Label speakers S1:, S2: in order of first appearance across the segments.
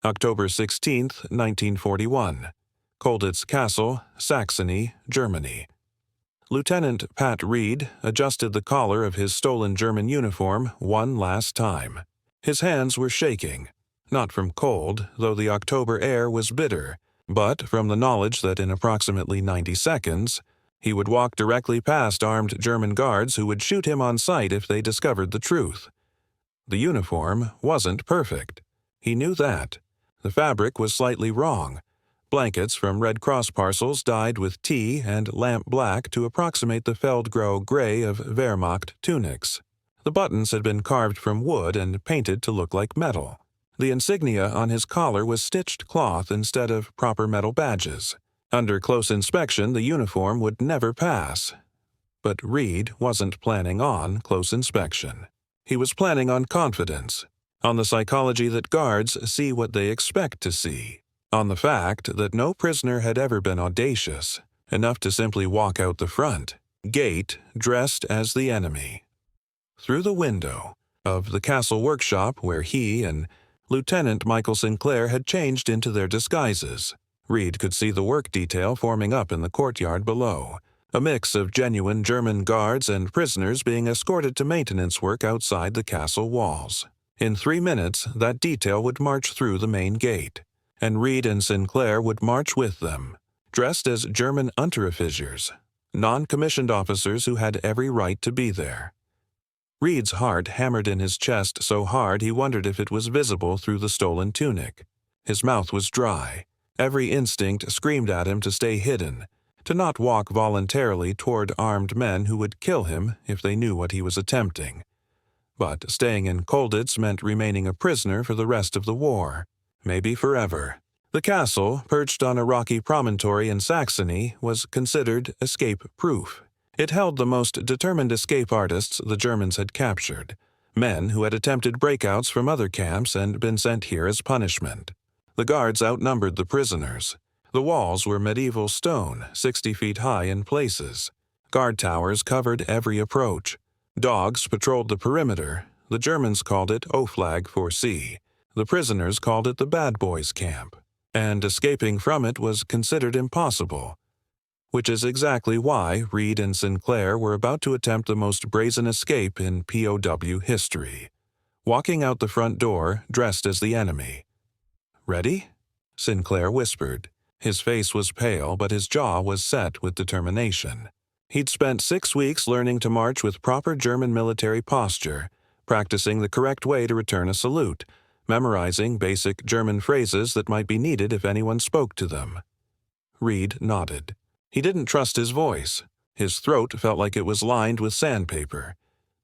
S1: October 16, 1941. Colditz Castle, Saxony, Germany. Lieutenant Pat Reid adjusted the collar of his stolen German uniform one last time. His hands were shaking, not from cold, though the October air was bitter, but from the knowledge that in approximately 90 seconds, he would walk directly past armed German guards who would shoot him on sight if they discovered the truth. The uniform wasn't perfect. He knew that. The fabric was slightly wrong. Blankets from Red Cross parcels dyed with tea and lamp black to approximate the Feldgrau gray of Wehrmacht tunics. The buttons had been carved from wood and painted to look like metal. The insignia on his collar was stitched cloth instead of proper metal badges. Under close inspection, the uniform would never pass. But Reid wasn't planning on close inspection. He was planning on confidence, on the psychology that guards see what they expect to see, on the fact that no prisoner had ever been audacious enough to simply walk out the front gate dressed as the enemy. Through the window of the castle workshop where he and Lieutenant Michael Sinclair had changed into their disguises, Reid could see the work detail forming up in the courtyard below, a mix of genuine German guards and prisoners being escorted to maintenance work outside the castle walls. In 3 minutes, that detail would march through the main gate, and Reid and Sinclair would march with them, dressed as German Unteroffiziers, non-commissioned officers who had every right to be there. Reid's heart hammered in his chest so hard he wondered if it was visible through the stolen tunic. His mouth was dry. Every instinct screamed at him to stay hidden, to not walk voluntarily toward armed men who would kill him if they knew what he was attempting. But staying in Colditz meant remaining a prisoner for the rest of the war, maybe forever. The castle, perched on a rocky promontory in Saxony, was considered escape-proof. It held the most determined escape artists the Germans had captured, men who had attempted breakouts from other camps and been sent here as punishment. The guards outnumbered the prisoners. The walls were medieval stone, 60 feet high in places. Guard towers covered every approach. Dogs patrolled the perimeter. The Germans called it Oflag 4C. The prisoners called it the Bad Boys Camp. And escaping from it was considered impossible. Which is exactly why Reid and Sinclair were about to attempt the most brazen escape in POW history, walking out the front door dressed as the enemy. "Ready?" Sinclair whispered. His face was pale, but his jaw was set with determination. He'd spent 6 weeks learning to march with proper German military posture, practicing the correct way to return a salute, memorizing basic German phrases that might be needed if anyone spoke to them. Reid nodded. He didn't trust his voice. His throat felt like it was lined with sandpaper.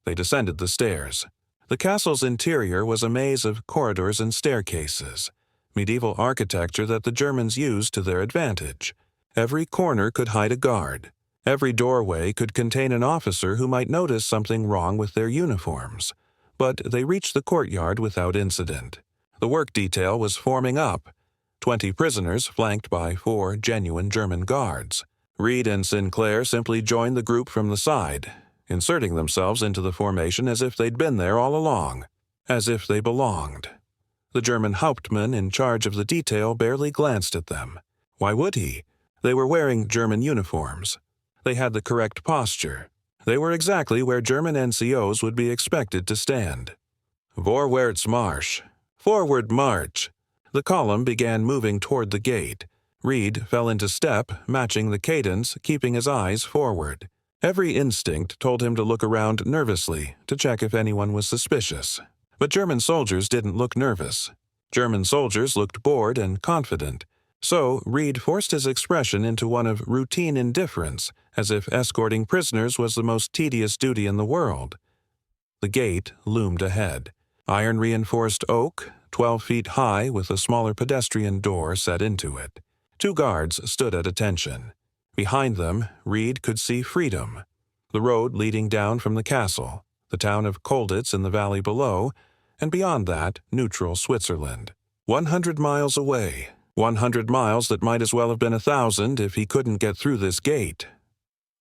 S1: They descended the stairs. The castle's interior was a maze of corridors and staircases, medieval architecture that the Germans used to their advantage. Every corner could hide a guard. Every doorway could contain an officer who might notice something wrong with their uniforms. But they reached the courtyard without incident. The work detail was forming up, 20 prisoners flanked by 4 genuine German guards. Reid and Sinclair simply joined the group from the side, inserting themselves into the formation as if they'd been there all along, as if they belonged. The German Hauptmann in charge of the detail barely glanced at them. Why would he? They were wearing German uniforms. They had the correct posture. They were exactly where German NCOs would be expected to stand. Vorwärts Marsch. Forward march. The column began moving toward the gate. Reid fell into step, matching the cadence, keeping his eyes forward. Every instinct told him to look around nervously to check if anyone was suspicious. But German soldiers didn't look nervous. German soldiers looked bored and confident. So Reid forced his expression into one of routine indifference, as if escorting prisoners was the most tedious duty in the world. The gate loomed ahead. Iron-reinforced oak, 12 feet high with a smaller pedestrian door set into it. 2 guards stood at attention. Behind them, Reid could see freedom. The road leading down from the castle, the town of Colditz in the valley below, and beyond that, neutral Switzerland. 100 miles away. 100 miles that might as well have been 1,000 if he couldn't get through this gate.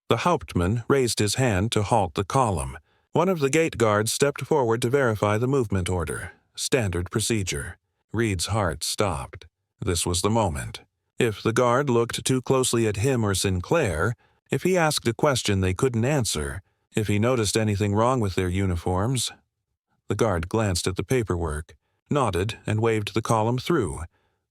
S1: The Hauptmann raised his hand to halt the column. One of the gate guards stepped forward to verify the movement order. Standard procedure. Reid's heart stopped. This was the moment. If the guard looked too closely at him or Sinclair, if he asked a question they couldn't answer, if he noticed anything wrong with their uniforms. The guard glanced at the paperwork, nodded, and waved the column through.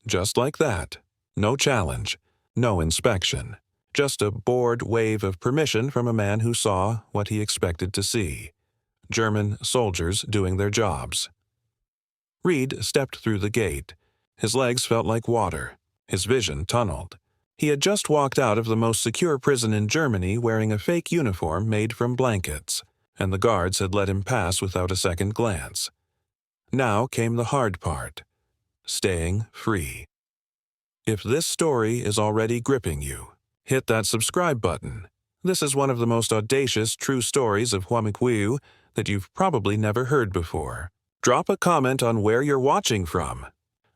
S1: Just like that. No challenge. No inspection. Just a bored wave of permission from a man who saw what he expected to see. German soldiers doing their jobs. Reid stepped through the gate. His legs felt like water. His vision tunneled. He had just walked out of the most secure prison in Germany wearing a fake uniform made from blankets, and the guards had let him pass without a second glance. Now came the hard part. Staying free. If this story is already gripping you, hit that subscribe button. This is one of the most audacious true stories of WWII that you've probably never heard before. Drop a comment on where you're watching from,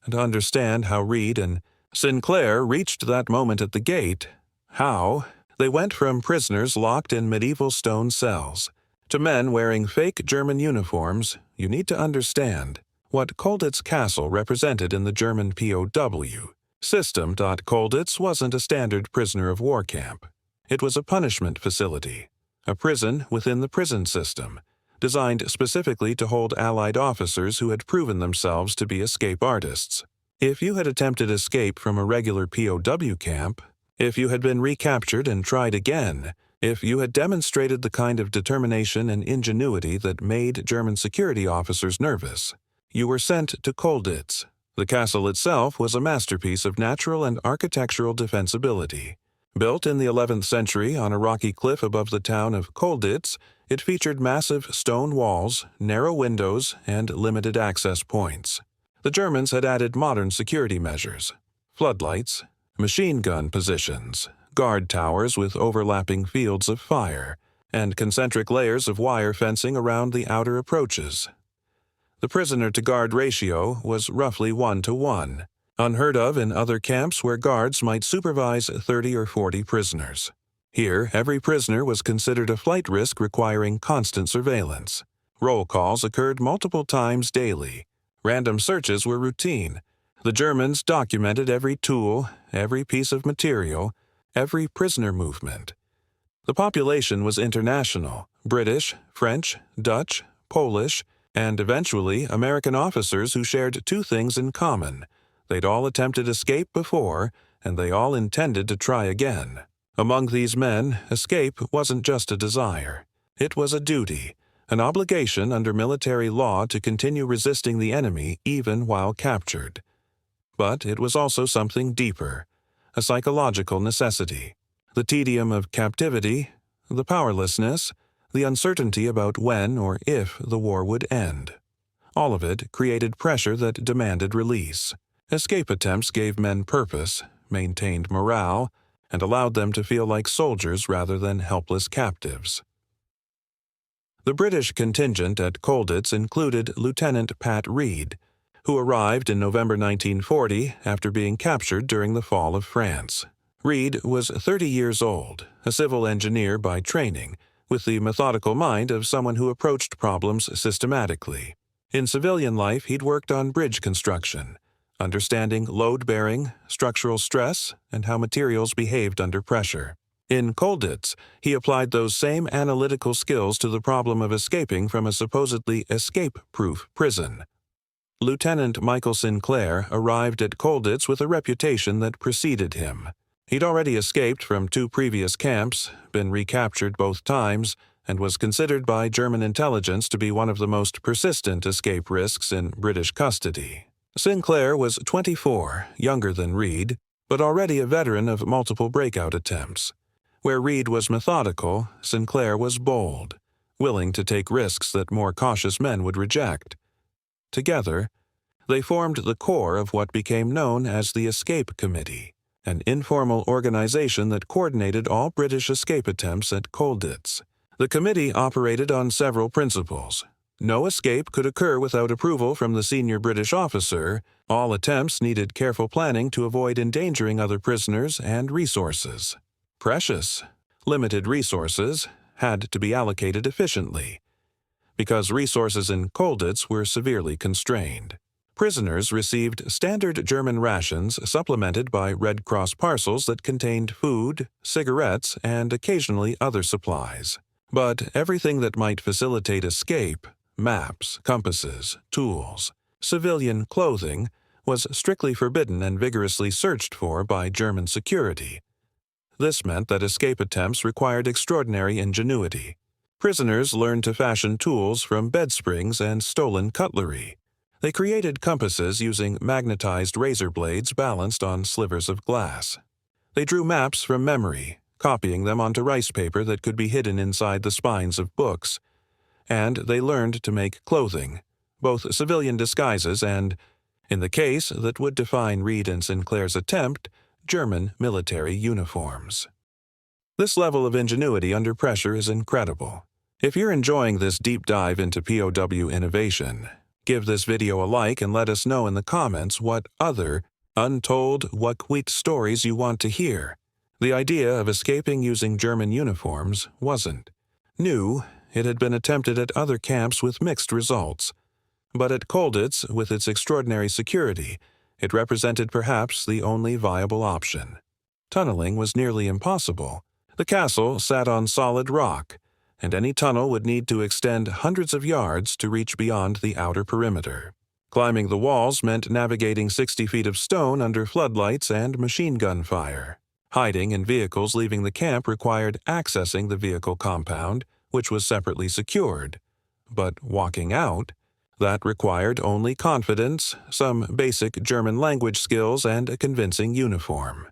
S1: and understand how Reid and Sinclair reached that moment at the gate, how they went from prisoners locked in medieval stone cells to men wearing fake German uniforms. You need to understand what Colditz Castle represented in the German POW system. Colditz wasn't a standard prisoner of war camp. It was a punishment facility, a prison within the prison system, designed specifically to hold Allied officers who had proven themselves to be escape artists. If you had attempted escape from a regular POW camp, if you had been recaptured and tried again, if you had demonstrated the kind of determination and ingenuity that made German security officers nervous, you were sent to Colditz. The castle itself was a masterpiece of natural and architectural defensibility. Built in the 11th century on a rocky cliff above the town of Colditz, it featured massive stone walls, narrow windows, and limited access points. The Germans had added modern security measures, floodlights, machine gun positions, guard towers with overlapping fields of fire, and concentric layers of wire fencing around the outer approaches. The prisoner-to-guard ratio was roughly 1-to-1, unheard of in other camps where guards might supervise 30 or 40 prisoners. Here, every prisoner was considered a flight risk requiring constant surveillance. Roll calls occurred multiple times daily. Random searches were routine. The Germans documented every tool, every piece of material, every prisoner movement. The population was international: British, French, Dutch, Polish, and eventually American officers who shared two things in common. They'd all attempted escape before, and they all intended to try again. Among these men, escape wasn't just a desire. It was a duty, an obligation under military law to continue resisting the enemy even while captured. But it was also something deeper, a psychological necessity. The tedium of captivity, the powerlessness, the uncertainty about when or if the war would end. All of it created pressure that demanded release. Escape attempts gave men purpose, maintained morale, and allowed them to feel like soldiers rather than helpless captives. The British contingent at Colditz included Lieutenant Pat Reid, who arrived in November 1940 after being captured during the fall of France. Reid was 30 years old, a civil engineer by training, with the methodical mind of someone who approached problems systematically. In civilian life, he'd worked on bridge construction, understanding load-bearing, structural stress, and how materials behaved under pressure. In Colditz, he applied those same analytical skills to the problem of escaping from a supposedly escape-proof prison. Lieutenant Michael Sinclair arrived at Colditz with a reputation that preceded him. He'd already escaped from 2 previous camps, been recaptured both times, and was considered by German intelligence to be one of the most persistent escape risks in British custody. Sinclair was 24, younger than Reid, but already a veteran of multiple breakout attempts. Where Reid was methodical, Sinclair was bold, willing to take risks that more cautious men would reject. Together, they formed the core of what became known as the Escape Committee, an informal organization that coordinated all British escape attempts at Colditz. The committee operated on several principles. No escape could occur without approval from the senior British officer. All attempts needed careful planning to avoid endangering other prisoners and resources. Precious, limited resources had to be allocated efficiently, because resources in Colditz were severely constrained. Prisoners received standard German rations supplemented by Red Cross parcels that contained food, cigarettes, and occasionally other supplies. But everything that might facilitate escape, maps, compasses, tools, civilian clothing, was strictly forbidden and vigorously searched for by German security. This meant that escape attempts required extraordinary ingenuity. Prisoners learned to fashion tools from bed springs and stolen cutlery. They created compasses using magnetized razor blades balanced on slivers of glass. They drew maps from memory, copying them onto rice paper that could be hidden inside the spines of books. And they learned to make clothing, both civilian disguises and, in the case that would define Reid and Sinclair's attempt, German military uniforms. This level of ingenuity under pressure is incredible. If you're enjoying this deep dive into POW innovation, give this video a like and let us know in the comments what other untold WWII stories you want to hear. The idea of escaping using German uniforms wasn't new. It had been attempted at other camps with mixed results. But at Colditz, with its extraordinary security, it represented perhaps the only viable option. Tunneling was nearly impossible. The castle sat on solid rock, and any tunnel would need to extend hundreds of yards to reach beyond the outer perimeter. Climbing the walls meant navigating 60 feet of stone under floodlights and machine gun fire. Hiding in vehicles leaving the camp required accessing the vehicle compound, which was separately secured. But walking out, that required only confidence, some basic German language skills, and a convincing uniform.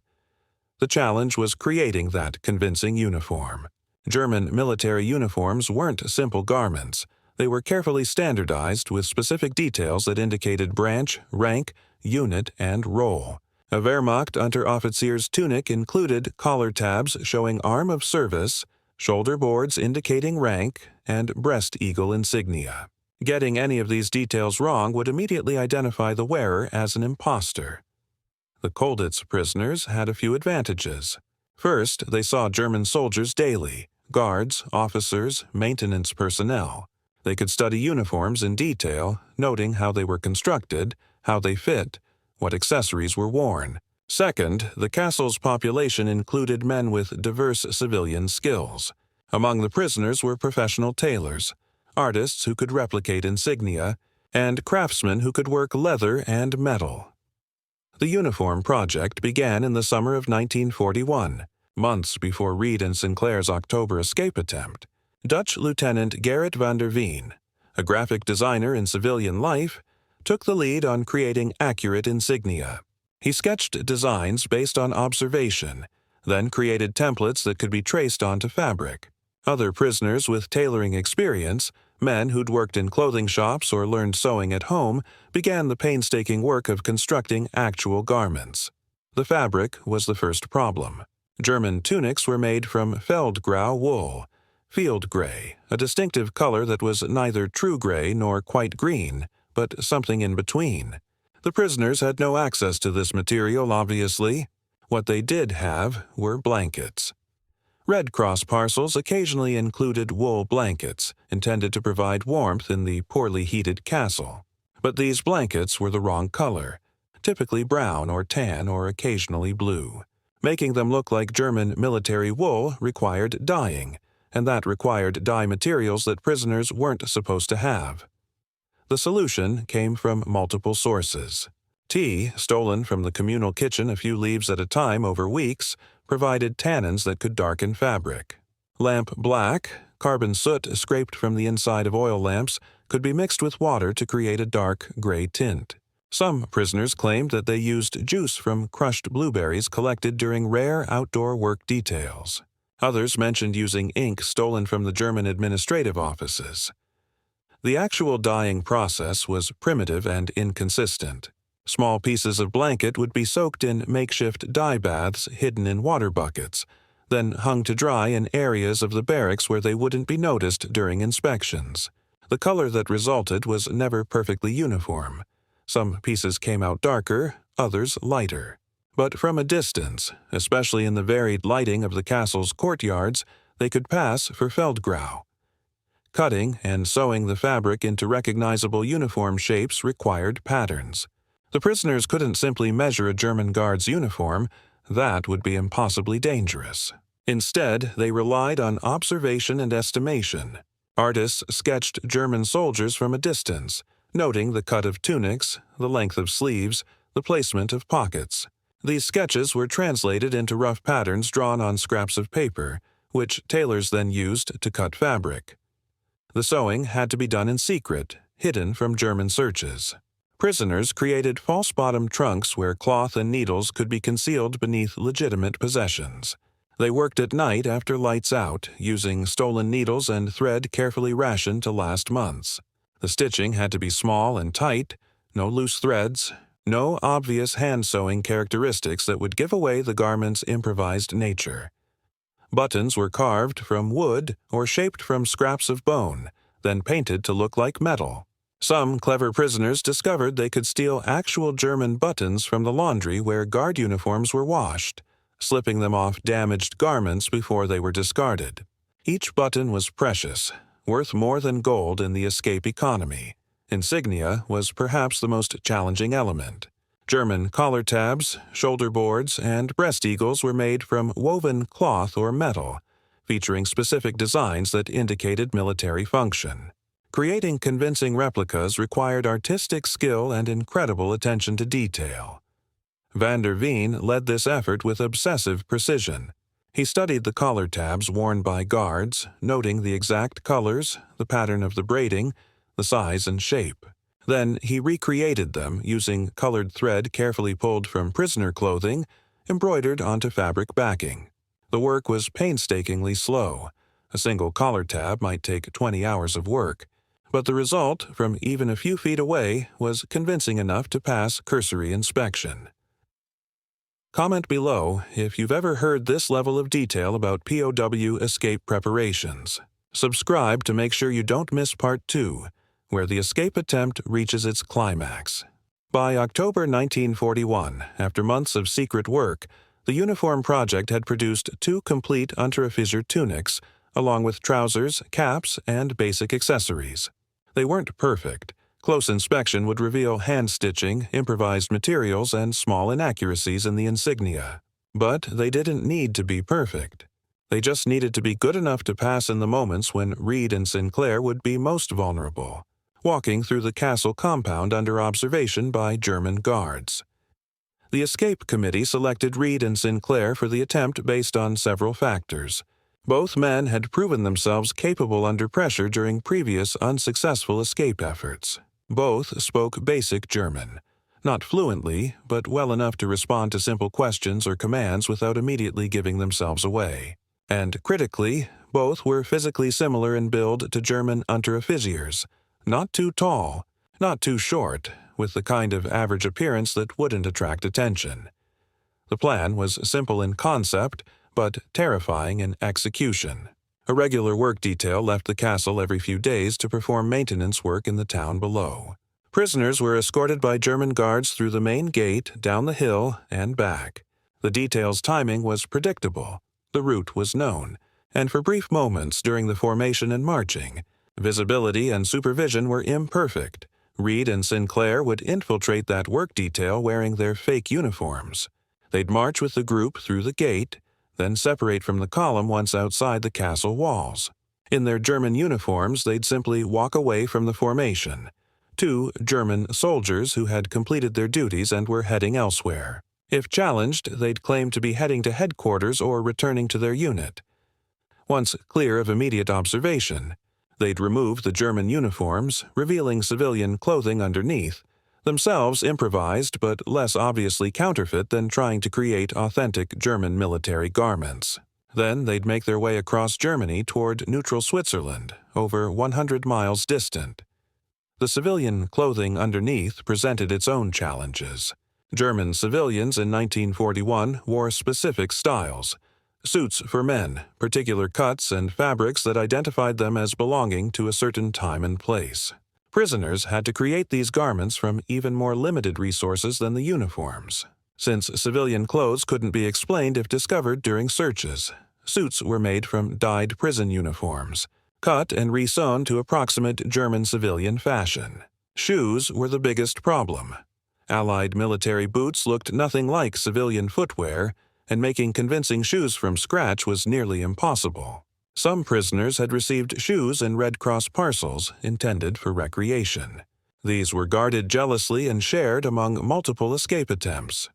S1: The challenge was creating that convincing uniform. German military uniforms weren't simple garments. They were carefully standardized with specific details that indicated branch, rank, unit, and role. A Wehrmacht Unteroffizier's tunic included collar tabs showing arm of service, shoulder boards indicating rank, and breast eagle insignia. Getting any of these details wrong would immediately identify the wearer as an imposter. The Colditz prisoners had a few advantages. First, they saw German soldiers daily, guards, officers, maintenance personnel. They could study uniforms in detail, noting how they were constructed, how they fit, what accessories were worn. Second, the castle's population included men with diverse civilian skills. Among the prisoners were professional tailors, artists who could replicate insignia, and craftsmen who could work leather and metal. The uniform project began in the summer of 1941, months before Reid and Sinclair's October escape attempt. Dutch Lieutenant Gerrit van der Veen, a graphic designer in civilian life, took the lead on creating accurate insignia. He sketched designs based on observation, then created templates that could be traced onto fabric. Other prisoners with tailoring experience, men who'd worked in clothing shops or learned sewing at home, began the painstaking work of constructing actual garments. The fabric was the first problem. German tunics were made from Feldgrau wool, field gray, a distinctive color that was neither true gray nor quite green, but something in between. The prisoners had no access to this material, obviously. What they did have were blankets. Red Cross parcels occasionally included wool blankets, intended to provide warmth in the poorly heated castle. But these blankets were the wrong color, typically brown or tan or occasionally blue. Making them look like German military wool required dyeing, and that required dye materials that prisoners weren't supposed to have. The solution came from multiple sources. Tea, stolen from the communal kitchen a few leaves at a time over weeks, provided tannins that could darken fabric. Lamp black, carbon soot scraped from the inside of oil lamps, could be mixed with water to create a dark gray tint. Some prisoners claimed that they used juice from crushed blueberries collected during rare outdoor work details. Others mentioned using ink stolen from the German administrative offices. The actual dyeing process was primitive and inconsistent. Small pieces of blanket would be soaked in makeshift dye baths hidden in water buckets, then hung to dry in areas of the barracks where they wouldn't be noticed during inspections. The color that resulted was never perfectly uniform. Some pieces came out darker, others lighter. But from a distance, especially in the varied lighting of the castle's courtyards, they could pass for Feldgrau. Cutting and sewing the fabric into recognizable uniform shapes required patterns. The prisoners couldn't simply measure a German guard's uniform. That would be impossibly dangerous. Instead, they relied on observation and estimation. Artists sketched German soldiers from a distance, noting the cut of tunics, the length of sleeves, the placement of pockets. These sketches were translated into rough patterns drawn on scraps of paper, which tailors then used to cut fabric. The sewing had to be done in secret, hidden from German searches. Prisoners created false bottom trunks where cloth and needles could be concealed beneath legitimate possessions. They worked at night after lights out, using stolen needles and thread carefully rationed to last months. The stitching had to be small and tight, no loose threads, no obvious hand-sewing characteristics that would give away the garment's improvised nature. Buttons were carved from wood or shaped from scraps of bone, then painted to look like metal. Some clever prisoners discovered they could steal actual German buttons from the laundry where guard uniforms were washed, slipping them off damaged garments before they were discarded. Each button was precious, worth more than gold in the escape economy. Insignia was perhaps the most challenging element. German collar tabs, shoulder boards, and breast eagles were made from woven cloth or metal, featuring specific designs that indicated military function. Creating convincing replicas required artistic skill and incredible attention to detail. Van der Veen led this effort with obsessive precision. He studied the collar tabs worn by guards, noting the exact colors, the pattern of the braiding, the size and shape. Then he recreated them using colored thread carefully pulled from prisoner clothing, embroidered onto fabric backing. The work was painstakingly slow. A single collar tab might take 20 hours of work, but the result, from even a few feet away, was convincing enough to pass cursory inspection. Comment below if you've ever heard this level of detail about POW escape preparations. Subscribe to make sure you don't miss Part 2, where the escape attempt reaches its climax. By October 1941, after months of secret work, the uniform project had produced 2 complete Unteroffizier tunics, along with trousers, caps, and basic accessories. They weren't perfect. Close inspection would reveal hand-stitching, improvised materials, and small inaccuracies in the insignia. But they didn't need to be perfect. They just needed to be good enough to pass in the moments when Reid and Sinclair would be most vulnerable, walking through the castle compound under observation by German guards. The escape committee selected Reid and Sinclair for the attempt based on several factors. Both men had proven themselves capable under pressure during previous unsuccessful escape efforts. Both spoke basic German, not fluently, but well enough to respond to simple questions or commands without immediately giving themselves away. And critically, both were physically similar in build to German Unteroffiziers, not too tall, not too short, with the kind of average appearance that wouldn't attract attention. The plan was simple in concept, but terrifying in execution. A regular work detail left the castle every few days to perform maintenance work in the town below. Prisoners were escorted by German guards through the main gate, down the hill, and back. The detail's timing was predictable. The route was known, and for brief moments during the formation and marching, visibility and supervision were imperfect. Reid and Sinclair would infiltrate that work detail wearing their fake uniforms. They'd march with the group through the gate, then separate from the column once outside the castle walls. In their German uniforms, they'd simply walk away from the formation. 2 German soldiers who had completed their duties and were heading elsewhere. If challenged, they'd claim to be heading to headquarters or returning to their unit. Once clear of immediate observation, they'd remove the German uniforms, revealing civilian clothing underneath, themselves improvised but less obviously counterfeit than trying to create authentic German military garments. Then they'd make their way across Germany toward neutral Switzerland, over 100 miles distant. The civilian clothing underneath presented its own challenges. German civilians in 1941 wore specific styles. Suits for men, particular cuts and fabrics that identified them as belonging to a certain time and place. Prisoners had to create these garments from even more limited resources than the uniforms. Since civilian clothes couldn't be explained if discovered during searches, suits were made from dyed prison uniforms. cut and resewn to approximate German civilian fashion. Shoes were the biggest problem. Allied military boots looked nothing like civilian footwear, and making convincing shoes from scratch was nearly impossible. Some prisoners had received shoes in Red Cross parcels intended for recreation. These were guarded jealously and shared among multiple escape attempts.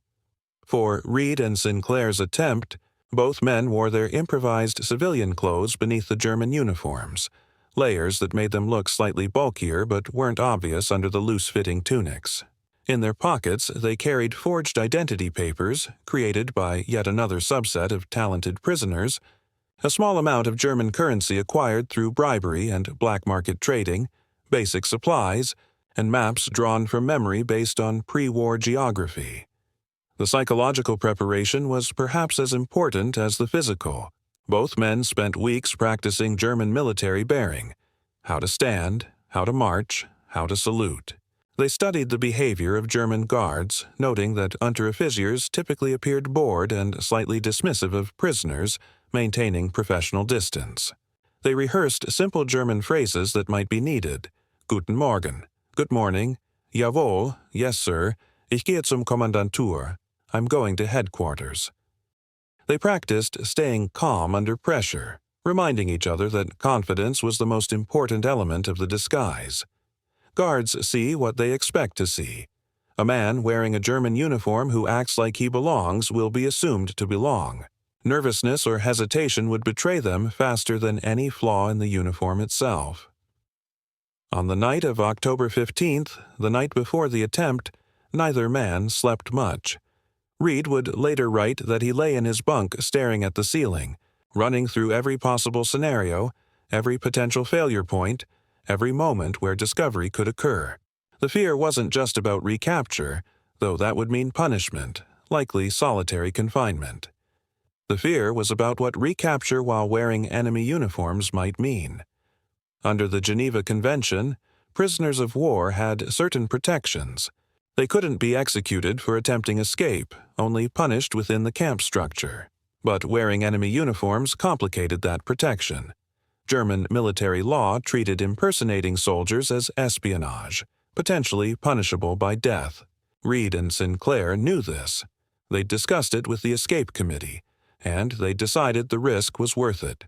S1: For Reid and Sinclair's attempt, both men wore their improvised civilian clothes beneath the German uniforms, layers that made them look slightly bulkier but weren't obvious under the loose-fitting tunics. In their pockets, they carried forged identity papers, created by yet another subset of talented prisoners, a small amount of German currency acquired through bribery and black market trading, basic supplies, and maps drawn from memory based on pre-war geography. The psychological preparation was perhaps as important as the physical. Both men spent weeks practicing German military bearing: how to stand, how to march, how to salute. They studied the behavior of German guards, noting that unteroffiziers typically appeared bored and slightly dismissive of prisoners, maintaining professional distance. They rehearsed simple German phrases that might be needed: Guten Morgen, good morning, Jawohl, yes sir, ich gehe zum Kommandantur, I'm going to headquarters. They practiced staying calm under pressure, reminding each other that confidence was the most important element of the disguise. Guards see what they expect to see. A man wearing a German uniform who acts like he belongs will be assumed to belong. Nervousness or hesitation would betray them faster than any flaw in the uniform itself. On the night of October 15th, the night before the attempt, neither man slept much. Reid would later write that he lay in his bunk staring at the ceiling, running through every possible scenario, every potential failure point, every moment where discovery could occur. The fear wasn't just about recapture, though that would mean punishment, likely solitary confinement. The fear was about what recapture while wearing enemy uniforms might mean. Under the Geneva Convention, prisoners of war had certain protections. They couldn't be executed for attempting escape, only punished within the camp structure. But wearing enemy uniforms complicated that protection. German military law treated impersonating soldiers as espionage, potentially punishable by death. Reid and Sinclair knew this. They discussed it with the escape committee, and they decided the risk was worth it.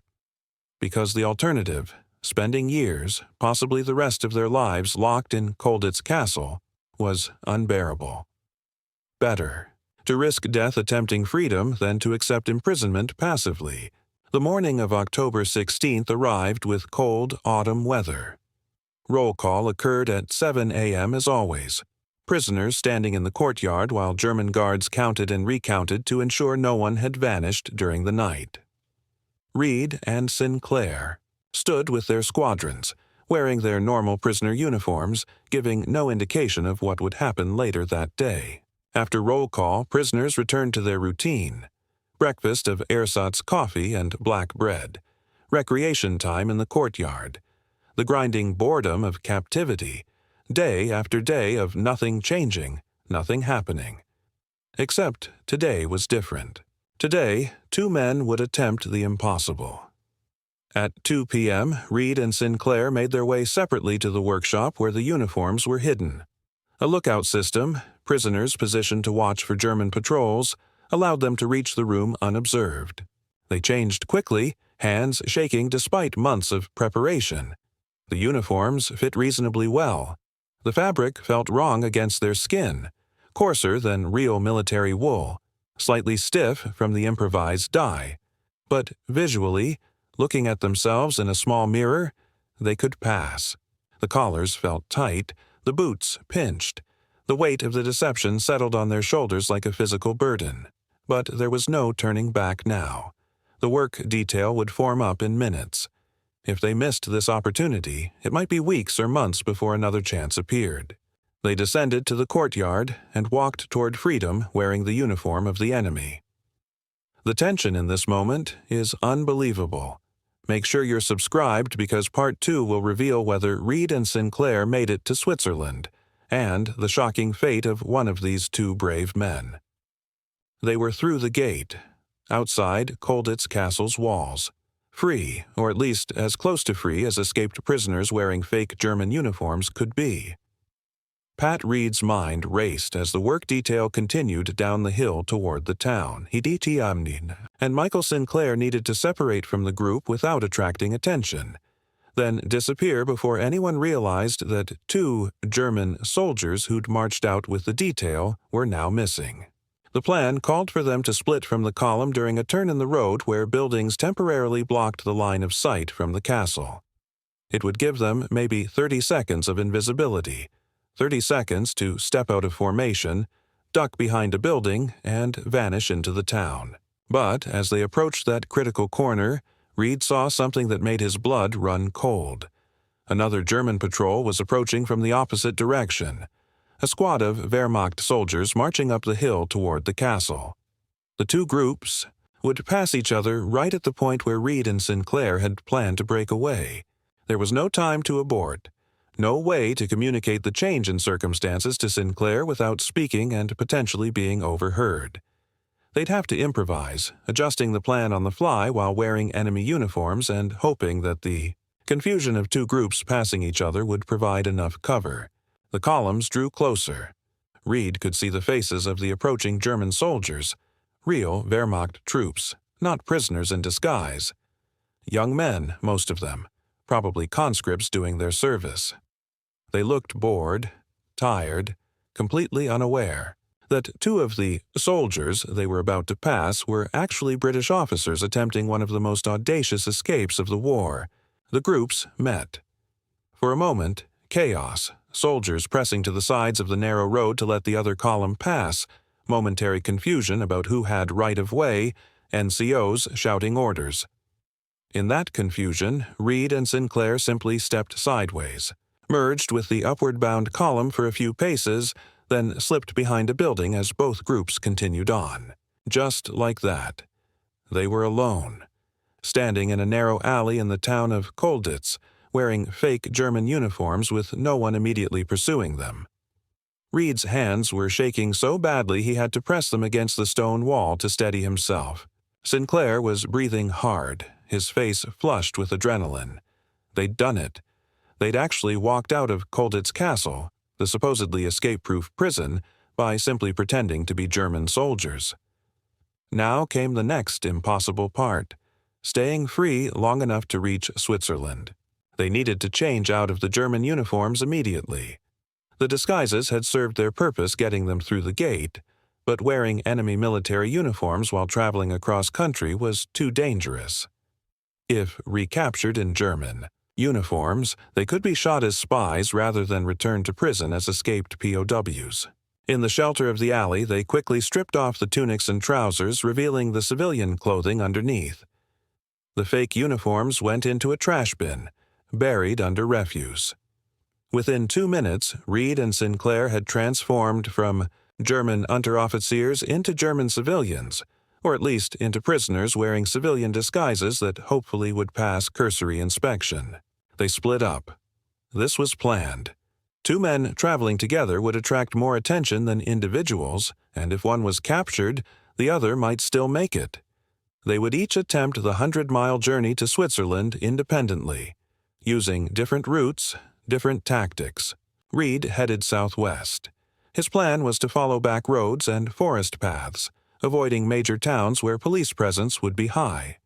S1: Because the alternative, spending years, possibly the rest of their lives locked in Colditz Castle, was unbearable. Better to risk death attempting freedom than to accept imprisonment passively. The morning of October 16th arrived with cold autumn weather. Roll call occurred at 7 a.m. as always. Prisoners standing in the courtyard while German guards counted and recounted to ensure no one had vanished during the night. Reid and Sinclair stood with their squadrons, wearing their normal prisoner uniforms, giving no indication of what would happen later that day. After roll call, prisoners returned to their routine: breakfast of ersatz coffee and black bread, recreation time in the courtyard, the grinding boredom of captivity, day after day of nothing changing, nothing happening. Except today was different. Today, two men would attempt the impossible. At 2 p.m., Reid and Sinclair made their way separately to the workshop where the uniforms were hidden. A lookout system, prisoners positioned to watch for German patrols, allowed them to reach the room unobserved. They changed quickly, hands shaking despite months of preparation. The uniforms fit reasonably well. The fabric felt wrong against their skin, coarser than real military wool, slightly stiff from the improvised dye. But visually, looking at themselves in a small mirror, they could pass. The collars felt tight, the boots pinched. The weight of the deception settled on their shoulders like a physical burden. But there was no turning back now. The work detail would form up in minutes. If they missed this opportunity, it might be weeks or months before another chance appeared. They descended to the courtyard and walked toward freedom wearing the uniform of the enemy. The tension in this moment is unbelievable. Make sure you're subscribed because Part 2 will reveal whether Reid and Sinclair made it to Switzerland, and the shocking fate of one of these two brave men. They were through the gate, outside Colditz Castle's walls. Free, or at least as close to free as escaped prisoners wearing fake German uniforms could be. Pat Reid's mind raced as the work detail continued down the hill toward the town. And Michael Sinclair needed to separate from the group without attracting attention, then disappear before anyone realized that 2 German soldiers who'd marched out with the detail were now missing. The plan called for them to split from the column during a turn in the road where buildings temporarily blocked the line of sight from the castle. It would give them maybe 30 seconds of invisibility, 30 seconds to step out of formation, duck behind a building, and vanish into the town. But as they approached that critical corner, Reid saw something that made his blood run cold. Another German patrol was approaching from the opposite direction, a squad of Wehrmacht soldiers marching up the hill toward the castle. The 2 groups would pass each other right at the point where Reid and Sinclair had planned to break away. There was no time to abort, no way to communicate the change in circumstances to Sinclair without speaking and potentially being overheard. They'd have to improvise, adjusting the plan on the fly while wearing enemy uniforms and hoping that the confusion of 2 groups passing each other would provide enough cover. The columns drew closer. Reid could see the faces of the approaching German soldiers, real Wehrmacht troops, not prisoners in disguise. Young men, most of them, probably conscripts doing their service. They looked bored, tired, completely unaware that 2 of the soldiers they were about to pass were actually British officers attempting one of the most audacious escapes of the war. The groups met. For a moment, chaos, soldiers pressing to the sides of the narrow road to let the other column pass, momentary confusion about who had right of way, NCOs shouting orders. In that confusion, Reid and Sinclair simply stepped sideways, merged with the upward-bound column for a few paces, then slipped behind a building as both groups continued on. Just like that. They were alone, standing in a narrow alley in the town of Colditz, wearing fake German uniforms with no one immediately pursuing them. Reid's hands were shaking so badly he had to press them against the stone wall to steady himself. Sinclair was breathing hard, his face flushed with adrenaline. They'd done it. They'd actually walked out of Colditz Castle, the supposedly escape-proof prison, by simply pretending to be German soldiers. Now came the next impossible part, staying free long enough to reach Switzerland. They needed to change out of the German uniforms immediately. The disguises had served their purpose getting them through the gate, but wearing enemy military uniforms while traveling across country was too dangerous. If recaptured in German uniforms, they could be shot as spies rather than returned to prison as escaped POWs. In the shelter of the alley, they quickly stripped off the tunics and trousers, revealing the civilian clothing underneath. The fake uniforms went into a trash bin, buried under refuse. Within 2 minutes, Reid and Sinclair had transformed from German Unteroffiziers into German civilians, or at least into prisoners wearing civilian disguises that hopefully would pass cursory inspection. They split up. This was planned. 2 men traveling together would attract more attention than individuals, and if one was captured, the other might still make it. They would each attempt the 100-mile journey to Switzerland independently, using different routes, different tactics. Reid headed southwest. His plan was to follow back roads and forest paths, avoiding major towns where police presence would be high.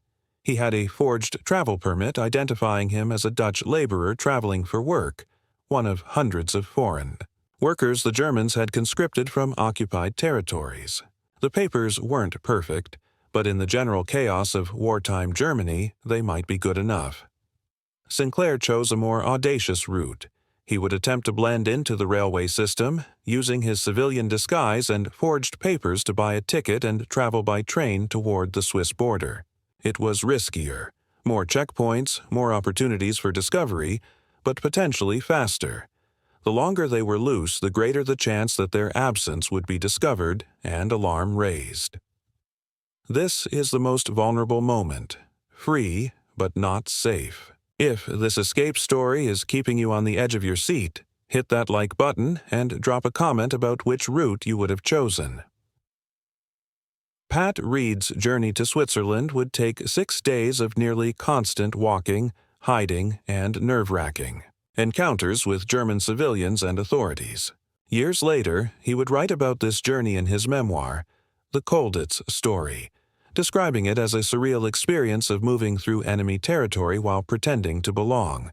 S1: He had a forged travel permit identifying him as a Dutch laborer traveling for work, one of hundreds of foreign workers the Germans had conscripted from occupied territories. The papers weren't perfect, but in the general chaos of wartime Germany, they might be good enough. Sinclair chose a more audacious route. He would attempt to blend into the railway system, using his civilian disguise and forged papers to buy a ticket and travel by train toward the Swiss border. It was riskier, more checkpoints, more opportunities for discovery, but potentially faster. The longer they were loose, the greater the chance that their absence would be discovered and alarm raised. This is the most vulnerable moment, free but not safe. If this escape story is keeping you on the edge of your seat, hit that like button and drop a comment about which route you would have chosen. Pat Reid's journey to Switzerland would take 6 days of nearly constant walking, hiding, and nerve-wracking encounters with German civilians and authorities. Years later, he would write about this journey in his memoir, The Colditz Story, describing it as a surreal experience of moving through enemy territory while pretending to belong.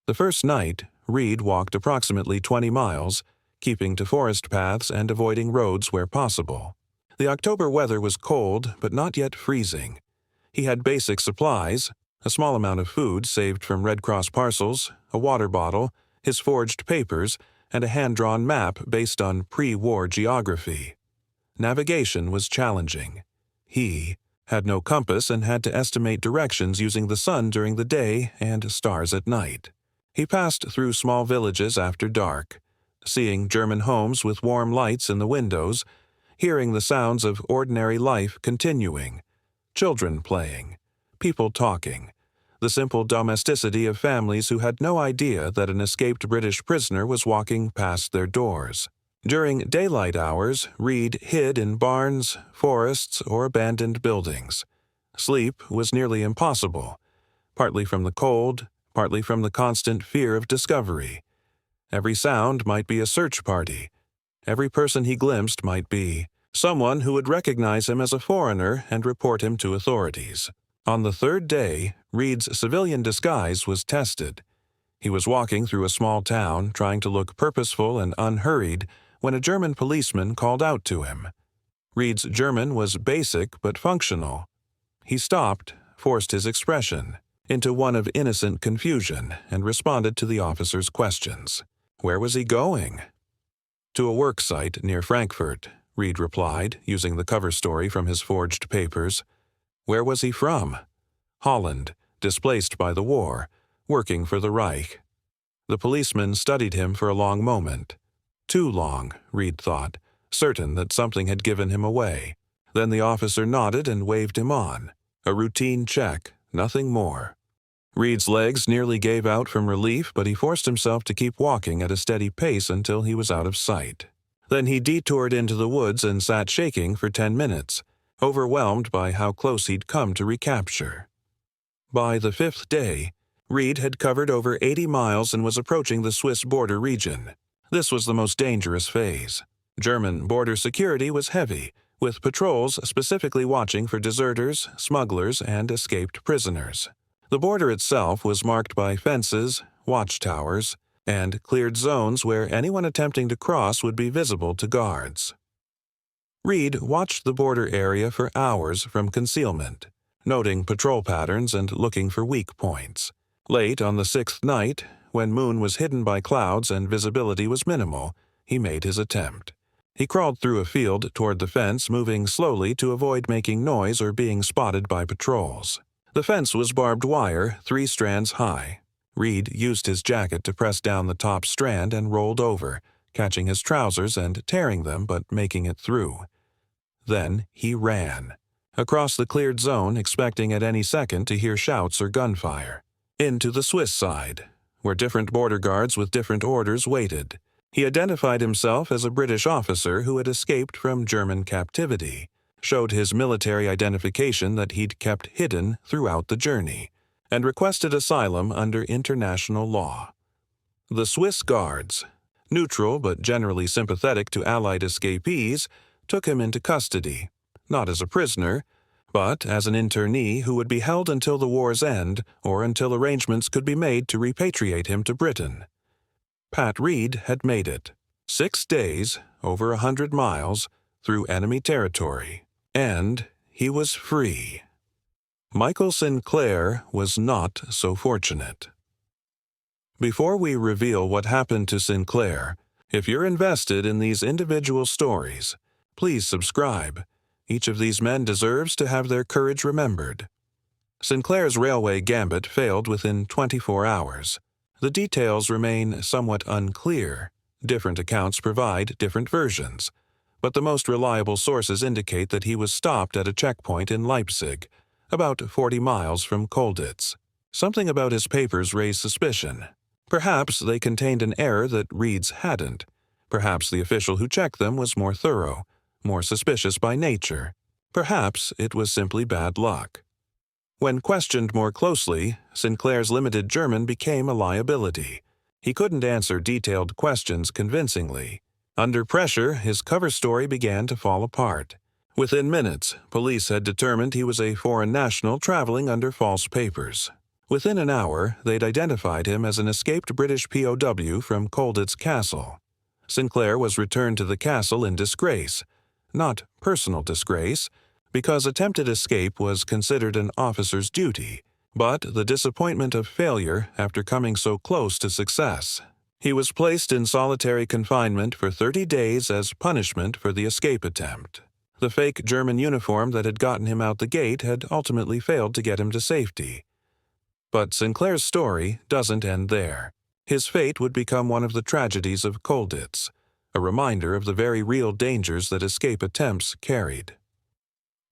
S1: The first night, Reid walked approximately 20 miles, keeping to forest paths and avoiding roads where possible. The October weather was cold, but not yet freezing. He had basic supplies, a small amount of food saved from Red Cross parcels, a water bottle, his forged papers, and a hand-drawn map based on pre-war geography. Navigation was challenging. He had no compass and had to estimate directions using the sun during the day and stars at night. He passed through small villages after dark, seeing German homes with warm lights in the windows, hearing the sounds of ordinary life continuing, children playing, people talking, the simple domesticity of families who had no idea that an escaped British prisoner was walking past their doors. During daylight hours, Reid hid in barns, forests, or abandoned buildings. Sleep was nearly impossible, partly from the cold, partly from the constant fear of discovery. Every sound might be a search party. Every person he glimpsed might be someone who would recognize him as a foreigner and report him to authorities. On the third day, Reid's civilian disguise was tested. He was walking through a small town, trying to look purposeful and unhurried, when a German policeman called out to him. Reid's German was basic but functional. He stopped, forced his expression into one of innocent confusion, and responded to the officer's questions. Where was he going? To a work site near Frankfurt, Reid replied, using the cover story from his forged papers. Where was he from? Holland, displaced by the war, working for the Reich. The policeman studied him for a long moment. Too long, Reid thought, certain that something had given him away. Then the officer nodded and waved him on. A routine check, nothing more. Reid's legs nearly gave out from relief, but he forced himself to keep walking at a steady pace until he was out of sight. Then he detoured into the woods and sat shaking for 10 minutes, overwhelmed by how close he'd come to recapture. By the 5th day, Reid had covered over 80 miles and was approaching the Swiss border region. This was the most dangerous phase. German border security was heavy, with patrols specifically watching for deserters, smugglers, and escaped prisoners. The border itself was marked by fences, watchtowers, and cleared zones where anyone attempting to cross would be visible to guards. Reid watched the border area for hours from concealment, noting patrol patterns and looking for weak points. Late on the 6th night, when moon was hidden by clouds and visibility was minimal, he made his attempt. He crawled through a field toward the fence, moving slowly to avoid making noise or being spotted by patrols. The fence was barbed wire, 3 strands high. Reid used his jacket to press down the top strand and rolled over, catching his trousers and tearing them but making it through. Then he ran, across the cleared zone, expecting at any second to hear shouts or gunfire, into the Swiss side, where different border guards with different orders waited. He identified himself as a British officer who had escaped from German captivity, showed his military identification that he'd kept hidden throughout the journey, and requested asylum under international law. The Swiss guards, neutral but generally sympathetic to Allied escapees, took him into custody, not as a prisoner, but as an internee who would be held until the war's end or until arrangements could be made to repatriate him to Britain. Pat Reid had made it. 6 days, over 100 miles, through enemy territory. And he was free. Michael Sinclair was not so fortunate. Before we reveal what happened to Sinclair, if you're invested in these individual stories, please subscribe. Each of these men deserves to have their courage remembered. Sinclair's railway gambit failed within 24 hours. The details remain somewhat unclear. Different accounts provide different versions, but the most reliable sources indicate that he was stopped at a checkpoint in Leipzig, about 40 miles from Colditz. Something about his papers raised suspicion. Perhaps they contained an error that Reid's hadn't. Perhaps the official who checked them was more thorough, more suspicious by nature. Perhaps it was simply bad luck. When questioned more closely, Sinclair's limited German became a liability. He couldn't answer detailed questions convincingly. Under pressure, his cover story began to fall apart. Within minutes, police had determined he was a foreign national traveling under false papers. Within an hour, they'd identified him as an escaped British POW from Colditz Castle. Sinclair was returned to the castle in disgrace. Not personal disgrace, because attempted escape was considered an officer's duty, but the disappointment of failure after coming so close to success. He was placed in solitary confinement for 30 days as punishment for the escape attempt. The fake German uniform that had gotten him out the gate had ultimately failed to get him to safety. But Sinclair's story doesn't end there. His fate would become one of the tragedies of Colditz, a reminder of the very real dangers that escape attempts carried.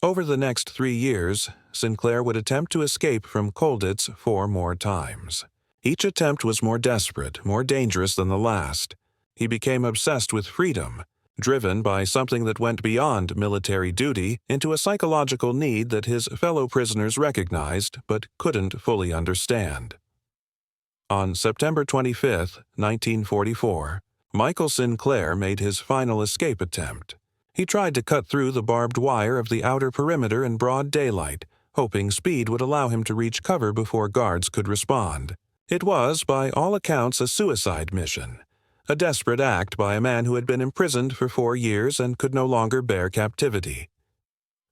S1: Over the next 3 years, Sinclair would attempt to escape from Colditz 4 more times. Each attempt was more desperate, more dangerous than the last. He became obsessed with freedom, driven by something that went beyond military duty into a psychological need that his fellow prisoners recognized but couldn't fully understand. On September 25, 1944, Michael Sinclair made his final escape attempt. He tried to cut through the barbed wire of the outer perimeter in broad daylight, hoping speed would allow him to reach cover before guards could respond. It was, by all accounts, a suicide mission, a desperate act by a man who had been imprisoned for 4 years and could no longer bear captivity.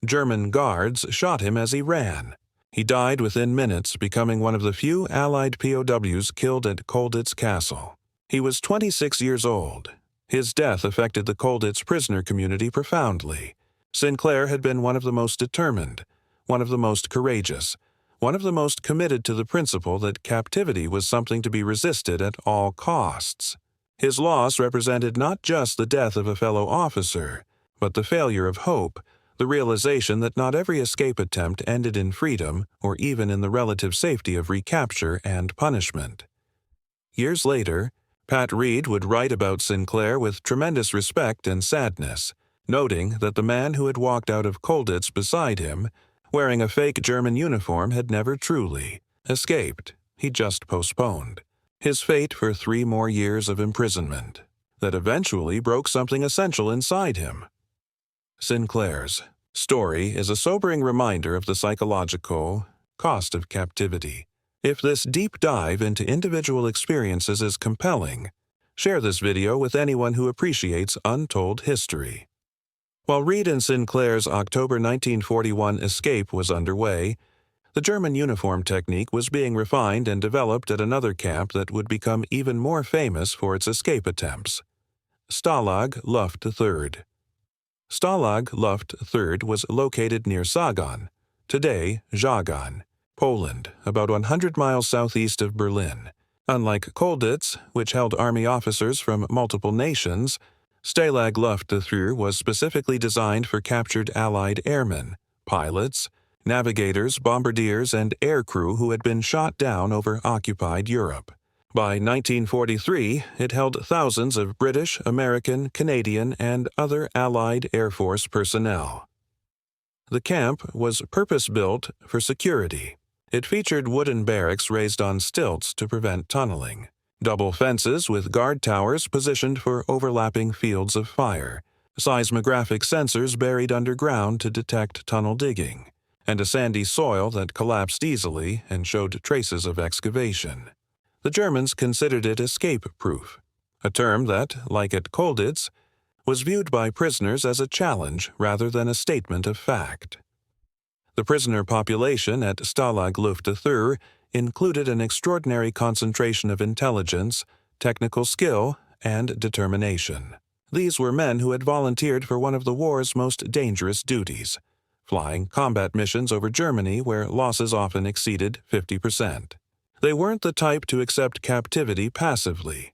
S1: German guards shot him as he ran. He died within minutes, becoming one of the few Allied POWs killed at Colditz Castle. He was 26 years old. His death affected the Colditz prisoner community profoundly. Sinclair had been one of the most determined, one of the most courageous, one of the most committed to the principle that captivity was something to be resisted at all costs. His loss represented not just the death of a fellow officer, but the failure of hope, the realization that not every escape attempt ended in freedom or even in the relative safety of recapture and punishment. Years later, Pat Reid would write about Sinclair with tremendous respect and sadness, noting that the man who had walked out of Colditz beside him, wearing a fake German uniform, had never truly escaped. He just postponed his fate for 3 more years of imprisonment that eventually broke something essential inside him. Sinclair's story is a sobering reminder of the psychological cost of captivity. If this deep dive into individual experiences is compelling, share this video with anyone who appreciates untold history. While Reid and Sinclair's October 1941 escape was underway, the German uniform technique was being refined and developed at another camp that would become even more famous for its escape attempts: Stalag Luft III. Stalag Luft III was located near Sagan, today Żagań, Poland, about 100 miles southeast of Berlin. Unlike Colditz, which held army officers from multiple nations, Stalag Luft III was specifically designed for captured Allied airmen, pilots, navigators, bombardiers, and aircrew who had been shot down over occupied Europe. By 1943, it held thousands of British, American, Canadian, and other Allied Air Force personnel. The camp was purpose-built for security. It featured wooden barracks raised on stilts to prevent tunneling, double fences with guard towers positioned for overlapping fields of fire, seismographic sensors buried underground to detect tunnel digging, and a sandy soil that collapsed easily and showed traces of excavation. The Germans considered it escape-proof, a term that, like at Colditz, was viewed by prisoners as a challenge rather than a statement of fact. The prisoner population at Stalag Luft III included an extraordinary concentration of intelligence, technical skill, and determination. These were men who had volunteered for one of the war's most dangerous duties, flying combat missions over Germany where losses often exceeded 50%. They weren't the type to accept captivity passively.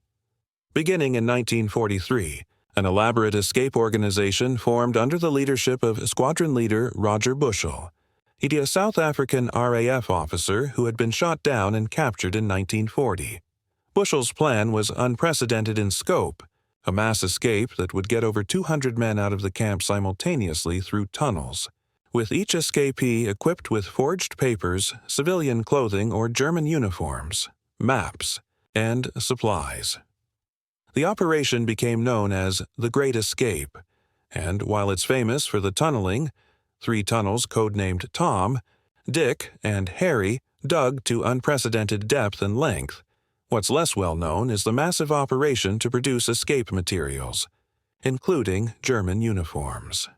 S1: Beginning in 1943, an elaborate escape organization formed under the leadership of Squadron Leader Roger Bushell. He'd a South African RAF officer who had been shot down and captured in 1940. Bushell's plan was unprecedented in scope, a mass escape that would get over 200 men out of the camp simultaneously through tunnels. with each escapee equipped with forged papers, civilian clothing or German uniforms, maps, and supplies. The operation became known as the Great Escape, and while it's famous for the tunneling, 3 tunnels codenamed Tom, Dick, and Harry dug to unprecedented depth and length, what's less well known is the massive operation to produce escape materials, including German uniforms.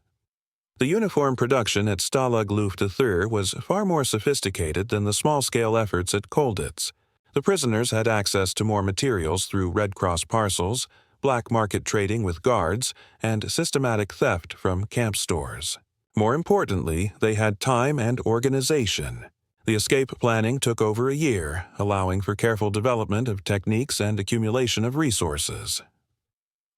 S1: The uniform production at Stalag Luft III was far more sophisticated than the small-scale efforts at Colditz. The prisoners had access to more materials through Red Cross parcels, black market trading with guards, and systematic theft from camp stores. More importantly, they had time and organization. The escape planning took over a year, allowing for careful development of techniques and accumulation of resources.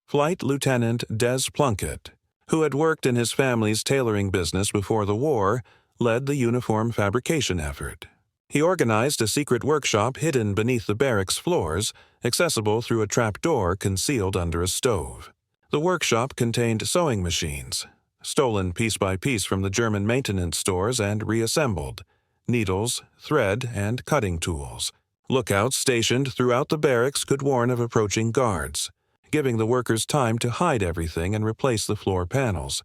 S1: Flight Lieutenant Des Plunkett, who had worked in his family's tailoring business before the war, led the uniform fabrication effort. He organized a secret workshop hidden beneath the barracks floors, accessible through a trapdoor concealed under a stove. The workshop contained sewing machines, stolen piece by piece from the German maintenance stores and reassembled, needles, thread, and cutting tools. Lookouts stationed throughout the barracks could warn of approaching guards, giving the workers time to hide everything and replace the floor panels.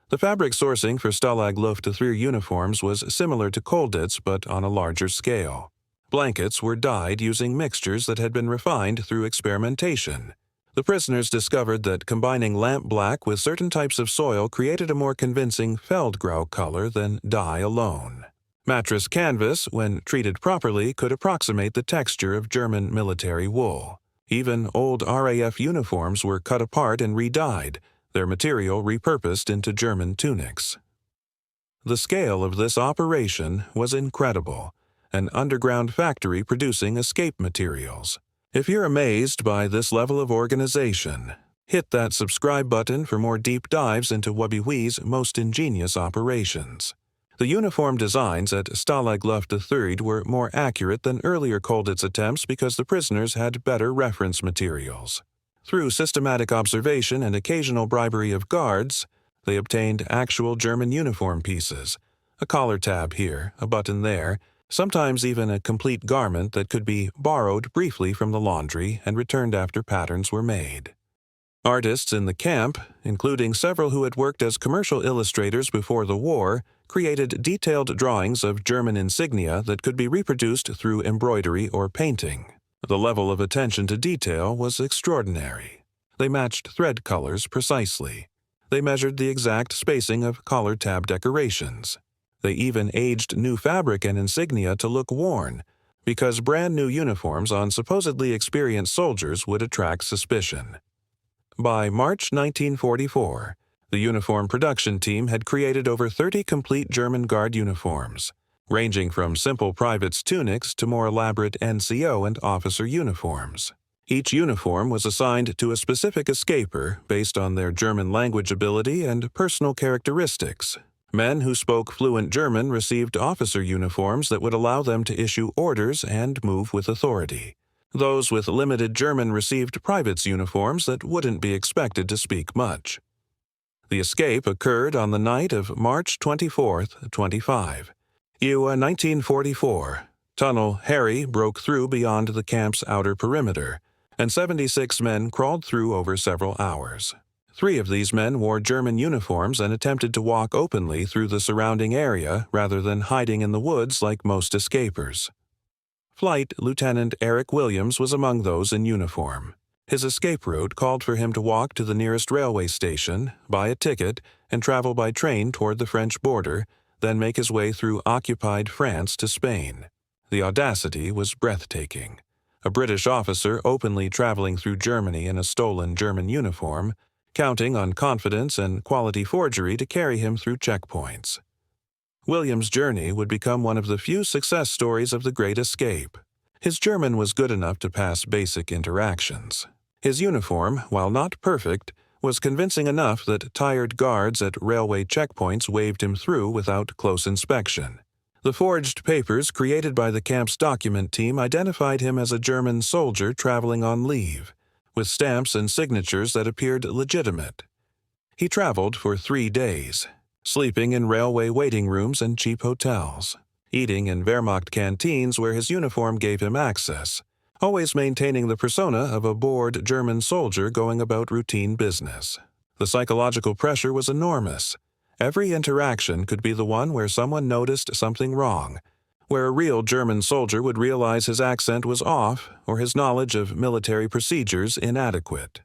S1: The fabric sourcing for Stalag Luft III uniforms was similar to Colditz but on a larger scale. Blankets were dyed using mixtures that had been refined through experimentation. The prisoners discovered that combining lamp black with certain types of soil created a more convincing Feldgrau color than dye alone. Mattress canvas, when treated properly, could approximate the texture of German military wool. Even old RAF uniforms were cut apart and re-dyed, their material repurposed into German tunics. The scale of this operation was incredible, an underground factory producing escape materials. If you're amazed by this level of organization, hit that subscribe button for more deep dives into WWII's most ingenious operations. The uniform designs at Stalag Luft III were more accurate than earlier Colditz attempts because the prisoners had better reference materials. Through systematic observation and occasional bribery of guards, they obtained actual German uniform pieces, a collar tab here, a button there, sometimes even a complete garment that could be borrowed briefly from the laundry and returned after patterns were made. Artists in the camp, including several who had worked as commercial illustrators before the war, created detailed drawings of German insignia that could be reproduced through embroidery or painting. The level of attention to detail was extraordinary. They matched thread colors precisely. They measured the exact spacing of collar tab decorations. They even aged new fabric and insignia to look worn, because brand new uniforms on supposedly experienced soldiers would attract suspicion. By March 1944, the uniform production team had created over 30 complete German Guard uniforms, ranging from simple privates' tunics to more elaborate NCO and officer uniforms. Each uniform was assigned to a specific escaper based on their German language ability and personal characteristics. Men who spoke fluent German received officer uniforms that would allow them to issue orders and move with authority. Those with limited German received privates' uniforms that wouldn't be expected to speak much. The escape occurred on the night of March 24, 25. WWII 1944. Tunnel Harry broke through beyond the camp's outer perimeter, and 76 men crawled through over several hours. 3 of these men wore German uniforms and attempted to walk openly through the surrounding area rather than hiding in the woods like most escapers. Flight Lieutenant Eric Williams was among those in uniform. His escape route called for him to walk to the nearest railway station, buy a ticket, and travel by train toward the French border, then make his way through occupied France to Spain. The audacity was breathtaking. A British officer openly traveling through Germany in a stolen German uniform, counting on confidence and quality forgery to carry him through checkpoints. Williams' journey would become one of the few success stories of the Great Escape. His German was good enough to pass basic interactions. His uniform, while not perfect, was convincing enough that tired guards at railway checkpoints waved him through without close inspection. The forged papers created by the camp's document team identified him as a German soldier traveling on leave, with stamps and signatures that appeared legitimate. He traveled for 3 days. sleeping in railway waiting rooms and cheap hotels, eating in Wehrmacht canteens where his uniform gave him access, always maintaining the persona of a bored German soldier going about routine business. The psychological pressure was enormous. Every interaction could be the one where someone noticed something wrong, where a real German soldier would realize his accent was off or his knowledge of military procedures inadequate.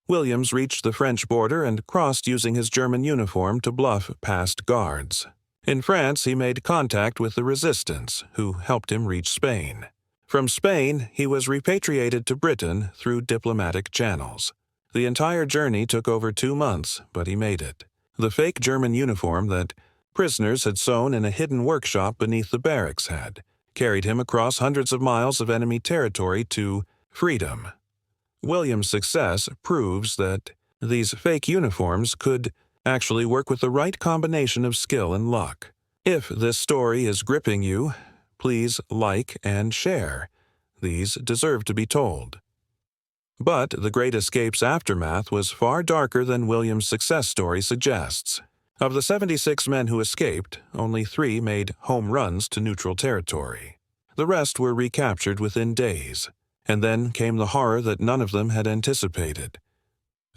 S1: Williams reached the French border and crossed using his German uniform to bluff past guards. In France, he made contact with the resistance, who helped him reach Spain. From Spain, he was repatriated to Britain through diplomatic channels. The entire journey took over 2 months, but he made it. The fake German uniform that prisoners had sewn in a hidden workshop beneath the barracks had carried him across hundreds of miles of enemy territory to freedom. Williams' success proves that these fake uniforms could actually work with the right combination of skill and luck. If this story is gripping you, please like and share. These deserve to be told. But the Great Escape's aftermath was far darker than Williams' success story suggests. Of the 76 men who escaped, only 3 made home runs to neutral territory. The rest were recaptured within days. And then came the horror that none of them had anticipated.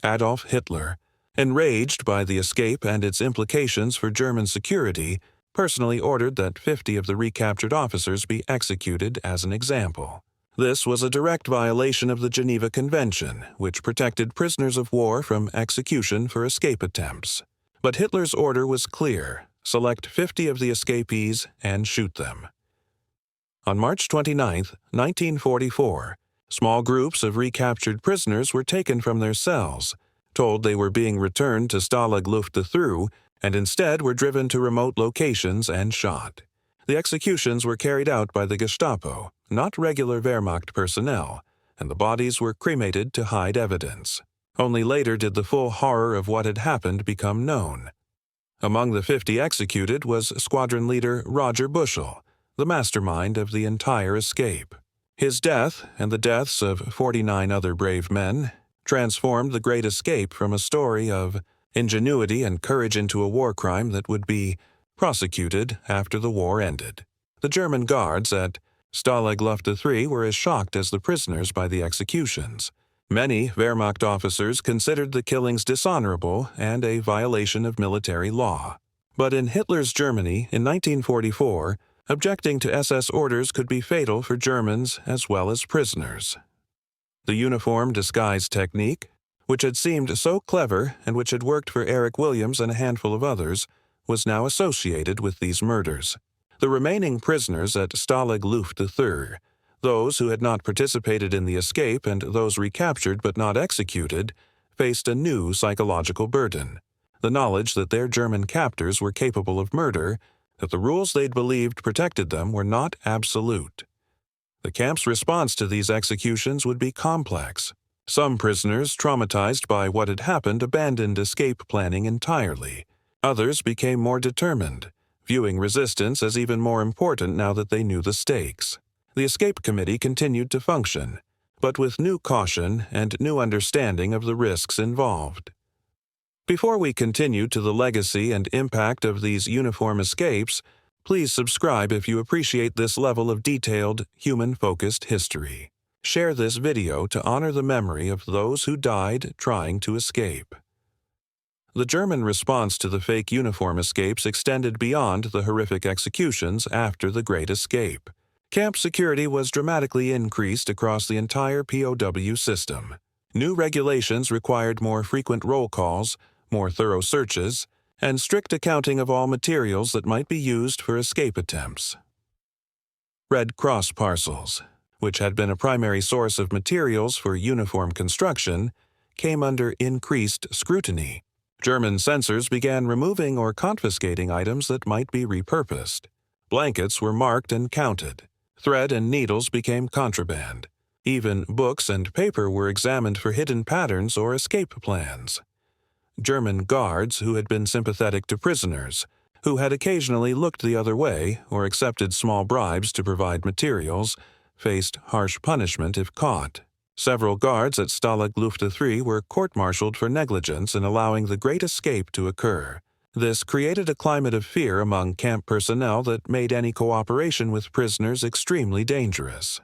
S1: Adolf Hitler, enraged by the escape and its implications for German security, personally ordered that 50 of the recaptured officers be executed as an example. This was a direct violation of the Geneva Convention, which protected prisoners of war from execution for escape attempts. But Hitler's order was clear: select 50 of the escapees and shoot them. On March 29, 1944, small groups of recaptured prisoners were taken from their cells, told they were being returned to Stalag Luft III, and instead were driven to remote locations and shot. The executions were carried out by the Gestapo, not regular Wehrmacht personnel, and the bodies were cremated to hide evidence. Only later did the full horror of what had happened become known. Among the 50 executed was squadron leader Roger Bushell, the mastermind of the entire escape. His death, and the deaths of 49 other brave men, transformed the Great Escape from a story of ingenuity and courage into a war crime that would be prosecuted after the war ended. The German guards at Stalag Luft III were as shocked as the prisoners by the executions. Many Wehrmacht officers considered the killings dishonorable and a violation of military law. But in Hitler's Germany in 1944, objecting to SS orders could be fatal for Germans as well as prisoners. The uniform disguise technique, which had seemed so clever and which had worked for Eric Williams and a handful of others, was now associated with these murders. The remaining prisoners at Stalag Luft III, those who had not participated in the escape and those recaptured but not executed, faced a new psychological burden: the knowledge that their German captors were capable of murder, that the rules they'd believed protected them were not absolute. The camp's response to these executions would be complex. Some prisoners, traumatized by what had happened, abandoned escape planning entirely. Others became more determined, viewing resistance as even more important now that they knew the stakes. The escape committee continued to function, but with new caution and new understanding of the risks involved. Before we continue to the legacy and impact of these uniform escapes, please subscribe if you appreciate this level of detailed, human-focused history. Share this video to honor the memory of those who died trying to escape. The German response to the fake uniform escapes extended beyond the horrific executions after the Great Escape. Camp security was dramatically increased across the entire POW system. New regulations required more frequent roll calls, more thorough searches, and strict accounting of all materials that might be used for escape attempts. Red Cross parcels, which had been a primary source of materials for uniform construction, came under increased scrutiny. German censors began removing or confiscating items that might be repurposed. Blankets were marked and counted. Thread and needles became contraband. Even books and paper were examined for hidden patterns or escape plans. German guards who had been sympathetic to prisoners, who had occasionally looked the other way or accepted small bribes to provide materials, faced harsh punishment if caught. Several guards at Stalag Luft III were court-martialed for negligence in allowing the Great Escape to occur. This created a climate of fear among camp personnel that made any cooperation with prisoners extremely dangerous.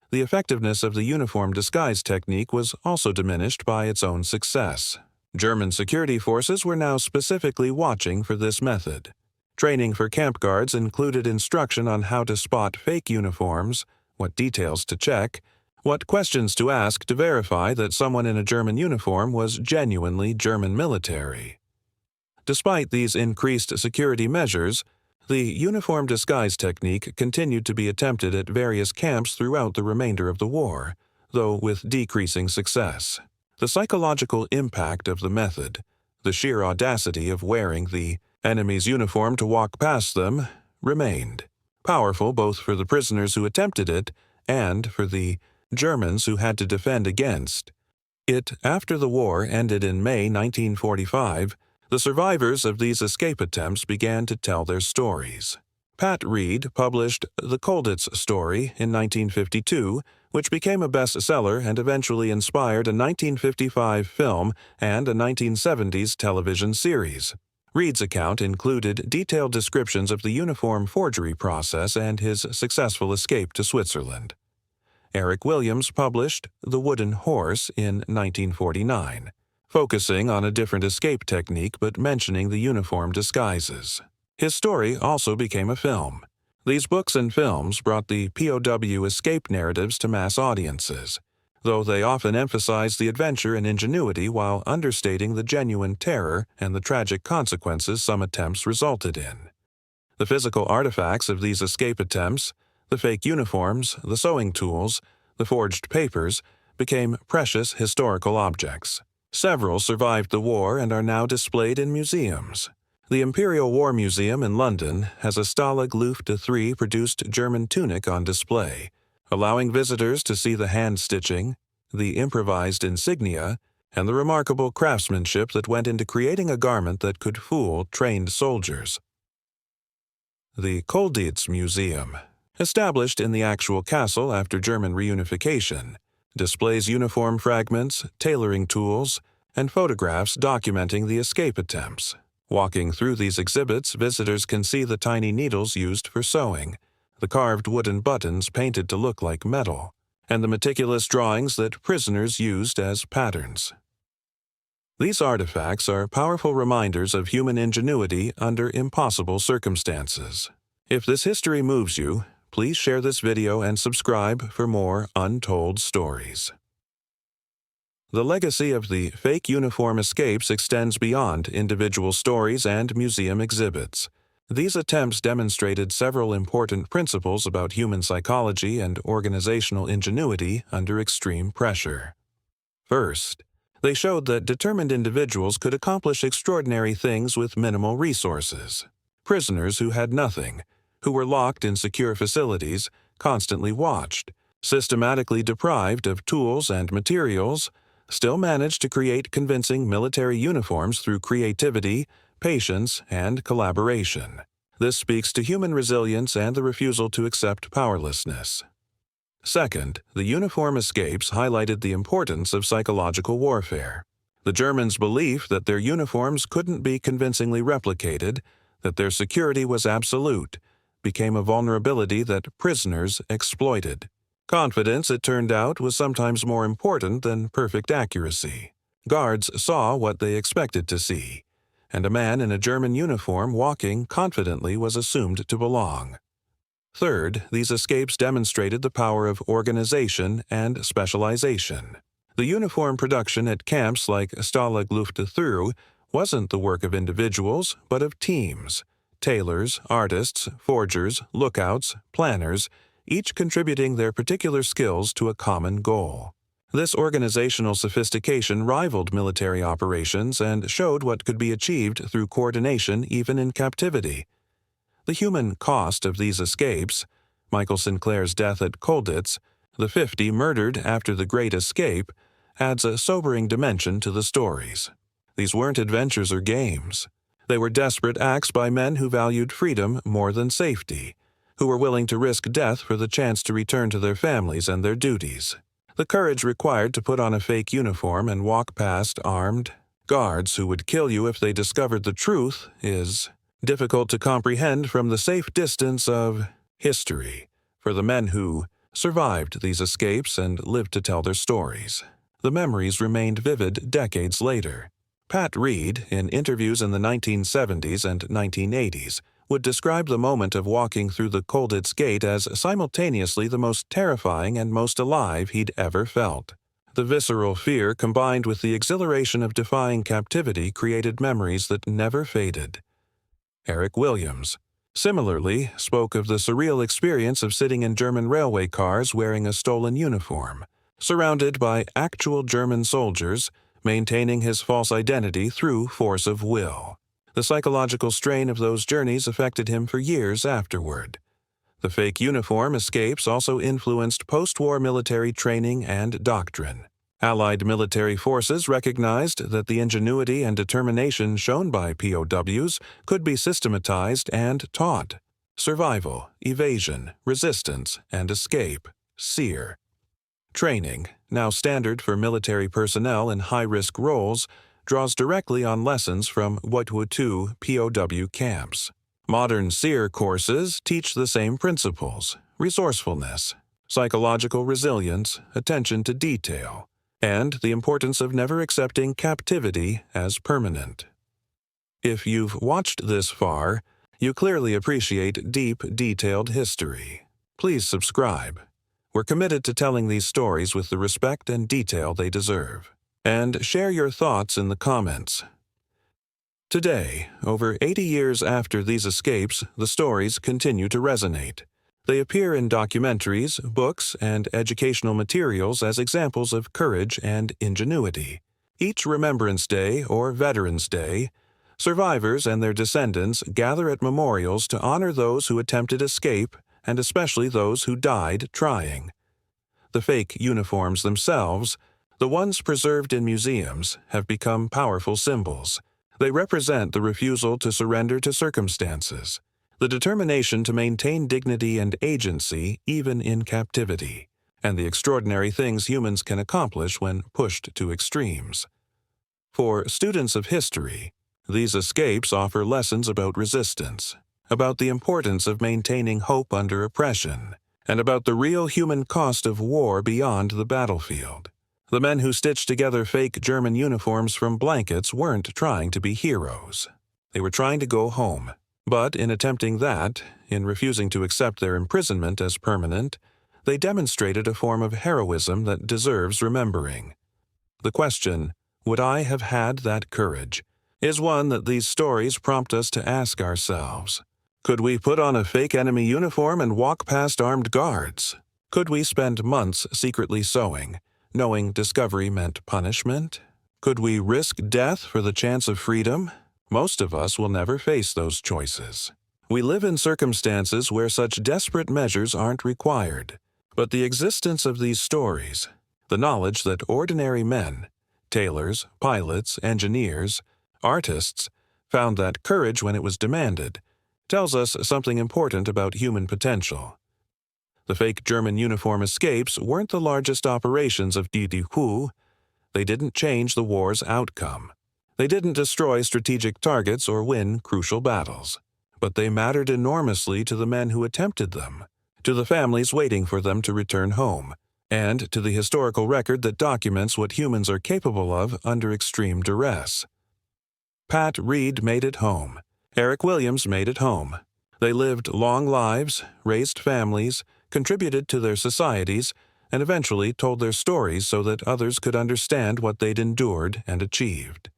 S1: The effectiveness of the uniform disguise technique was also diminished by its own success. German security forces were now specifically watching for this method. Training for camp guards included instruction on how to spot fake uniforms, what details to check, what questions to ask to verify that someone in a German uniform was genuinely German military. Despite these increased security measures, the uniform disguise technique continued to be attempted at various camps throughout the remainder of the war, though with decreasing success. The psychological impact of the method, the sheer audacity of wearing the enemy's uniform to walk past them, remained, powerful both for the prisoners who attempted it and for the Germans who had to defend against it. After the war ended in May 1945, the survivors of these escape attempts began to tell their stories. Pat Reid published The Colditz Story in 1952, which became a bestseller and eventually inspired a 1955 film and a 1970s television series. Reid's account included detailed descriptions of the uniform forgery process and his successful escape to Switzerland. Eric Williams published The Wooden Horse in 1949. Focusing on a different escape technique but mentioning the uniform disguises. His story also became a film. These books and films brought the POW escape narratives to mass audiences, though they often emphasized the adventure and ingenuity while understating the genuine terror and the tragic consequences some attempts resulted in. The physical artifacts of these escape attempts, the fake uniforms, the sewing tools, the forged papers, became precious historical objects. Several survived the war and are now displayed in museums. The Imperial War Museum in London has a Stalag Luft III produced German tunic on display, allowing visitors to see the hand-stitching, the improvised insignia, and the remarkable craftsmanship that went into creating a garment that could fool trained soldiers. The Colditz Museum, established in the actual castle after German reunification, displays uniform fragments, tailoring tools, and photographs documenting the escape attempts. Walking through these exhibits, visitors can see the tiny needles used for sewing, the carved wooden buttons painted to look like metal, and the meticulous drawings that prisoners used as patterns. These artifacts are powerful reminders of human ingenuity under impossible circumstances. If this history moves you, please share this video and subscribe for more untold stories. The legacy of the fake uniform escapes extends beyond individual stories and museum exhibits. These attempts demonstrated several important principles about human psychology and organizational ingenuity under extreme pressure. First, they showed that determined individuals could accomplish extraordinary things with minimal resources. Prisoners who had nothing, who were locked in secure facilities, constantly watched, systematically deprived of tools and materials, still managed to create convincing military uniforms through creativity, patience, and collaboration. This speaks to human resilience and the refusal to accept powerlessness. Second, the uniform escapes highlighted the importance of psychological warfare. The Germans' belief that their uniforms couldn't be convincingly replicated, that their security was absolute, became a vulnerability that prisoners exploited. Confidence, it turned out, was sometimes more important than perfect accuracy. Guards saw what they expected to see, and a man in a German uniform walking confidently was assumed to belong. Third, these escapes demonstrated the power of organization and specialization. The uniform production at camps like Stalag Luft III wasn't the work of individuals, but of teams. Tailors, artists, forgers, lookouts, planners, each contributing their particular skills to a common goal. This organizational sophistication rivaled military operations and showed what could be achieved through coordination even in captivity. The human cost of these escapes, Michael Sinclair's death at Colditz, the 50 murdered after the Great Escape, adds a sobering dimension to the stories. These weren't adventures or games. They were desperate acts by men who valued freedom more than safety, who were willing to risk death for the chance to return to their families and their duties. The courage required to put on a fake uniform and walk past armed, guards who would kill you if they discovered the truth is difficult to comprehend from the safe distance of history for the men who survived these escapes and lived to tell their stories. The memories remained vivid decades later. Pat Reid, in interviews in the 1970s and 1980s, would describe the moment of walking through the Colditz Gate as simultaneously the most terrifying and most alive he'd ever felt. The visceral fear combined with the exhilaration of defying captivity created memories that never faded. Eric Williams, similarly, spoke of the surreal experience of sitting in German railway cars wearing a stolen uniform, surrounded by actual German soldiers, maintaining his false identity through force of will. The psychological strain of those journeys affected him for years afterward. The fake uniform escapes also influenced post-war military training and doctrine. Allied military forces recognized that the ingenuity and determination shown by POWs could be systematized and taught. Survival, evasion, resistance, and escape, SEER. Training, now standard for military personnel in high-risk roles, draws directly on lessons from WWII POW camps. Modern SEER courses teach the same principles: resourcefulness, psychological resilience, attention to detail, and the importance of never accepting captivity as permanent. If you've watched this far, you clearly appreciate deep, detailed history. Please subscribe. We're committed to telling these stories with the respect and detail they deserve. And share your thoughts in the comments. Today, over 80 years after these escapes, the stories continue to resonate. They appear in documentaries, books, and educational materials as examples of courage and ingenuity. Each Remembrance Day or Veterans Day, survivors and their descendants gather at memorials to honor those who attempted escape and especially those who died trying. The fake uniforms themselves, the ones preserved in museums, have become powerful symbols. They represent the refusal to surrender to circumstances, the determination to maintain dignity and agency even in captivity, and the extraordinary things humans can accomplish when pushed to extremes. For students of history, these escapes offer lessons about resistance, about the importance of maintaining hope under oppression, and about the real human cost of war beyond the battlefield. The men who stitched together fake German uniforms from blankets weren't trying to be heroes. They were trying to go home. But in attempting that, in refusing to accept their imprisonment as permanent, they demonstrated a form of heroism that deserves remembering. The question, would I have had that courage, is one that these stories prompt us to ask ourselves. Could we put on a fake enemy uniform and walk past armed guards? Could we spend months secretly sewing, knowing discovery meant punishment? Could we risk death for the chance of freedom? Most of us will never face those choices. We live in circumstances where such desperate measures aren't required. But the existence of these stories, the knowledge that ordinary men, tailors, pilots, engineers, artists, found that courage when it was demanded, tells us something important about human potential. The fake German uniform escapes weren't the largest operations of WWII. They didn't change the war's outcome. They didn't destroy strategic targets or win crucial battles. But they mattered enormously to the men who attempted them, to the families waiting for them to return home, and to the historical record that documents what humans are capable of under extreme duress. Pat Reid made it home. Eric Williams made it home. They lived long lives, raised families, contributed to their societies, and eventually told their stories so that others could understand what they'd endured and achieved.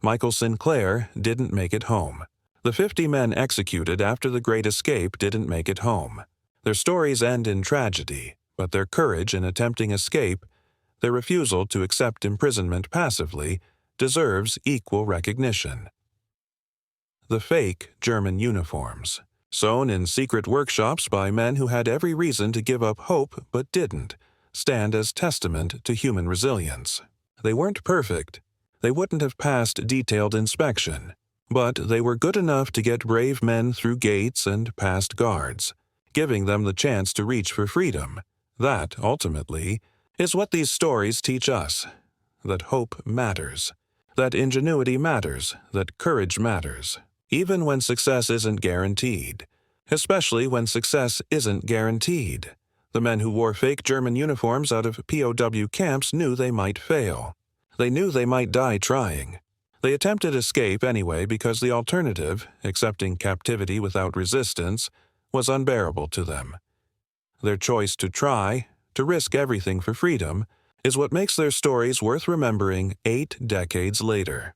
S1: Michael Sinclair didn't make it home. The 50 men executed after the Great Escape didn't make it home. Their stories end in tragedy, but their courage in attempting escape, their refusal to accept imprisonment passively, deserves equal recognition. The fake German uniforms, sewn in secret workshops by men who had every reason to give up hope but didn't, stand as testament to human resilience. They weren't perfect. They wouldn't have passed detailed inspection, but they were good enough to get brave men through gates and past guards, giving them the chance to reach for freedom. That, ultimately, is what these stories teach us, that hope matters, that ingenuity matters, that courage matters, even when success isn't guaranteed. Especially when success isn't guaranteed. The men who wore fake German uniforms out of POW camps knew they might fail. They knew they might die trying. They attempted escape anyway because the alternative, accepting captivity without resistance, was unbearable to them. Their choice to try, to risk everything for freedom, is what makes their stories worth remembering 8 decades later.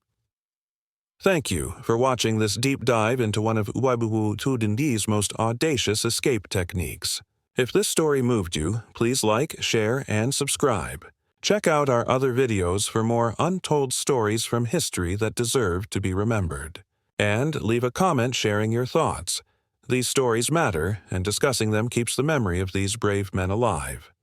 S1: Thank you for watching this deep dive into one of WWII's most audacious escape techniques. If this story moved you, please like, share, and subscribe. Check out our other videos for more untold stories from history that deserve to be remembered. And leave a comment sharing your thoughts. These stories matter, and discussing them keeps the memory of these brave men alive.